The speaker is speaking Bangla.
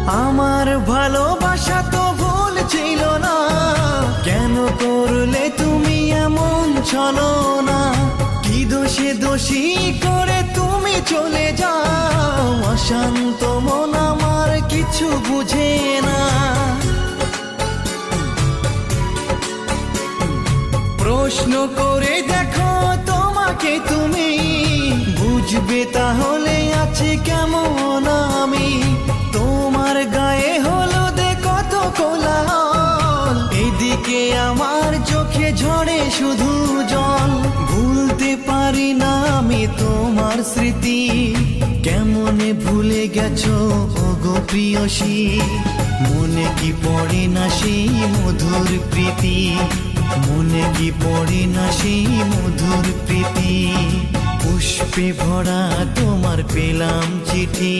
আমার ভালোবাসা তো ভুল ছিল না, কেন করলে তুমি এমন ছলনা? কি দোষে দোষী করে তুমি চলে যাও, অশান্ত মন আমার কিছু বুঝে না। প্রশ্ন করে দেখো তোমাকে তুমি, বুঝবে তাহলে আছে কেমন আমি। তোমার গায়ে হলুদে কত কোলাহল, এদিকে আমার চোখে ঝরে শুধু জল। ভুলতে পারি না আমি তোমার স্মৃতি, কেমনে ভুলে গেছো ওগো প্রিয়সী। মনে কি পড়ে না সেই মধুর প্রীতি, মনে কি পড়ে না সেই মধুর প্রীতি। পুষ্পে ভরা তোমার পেলাম চিঠি।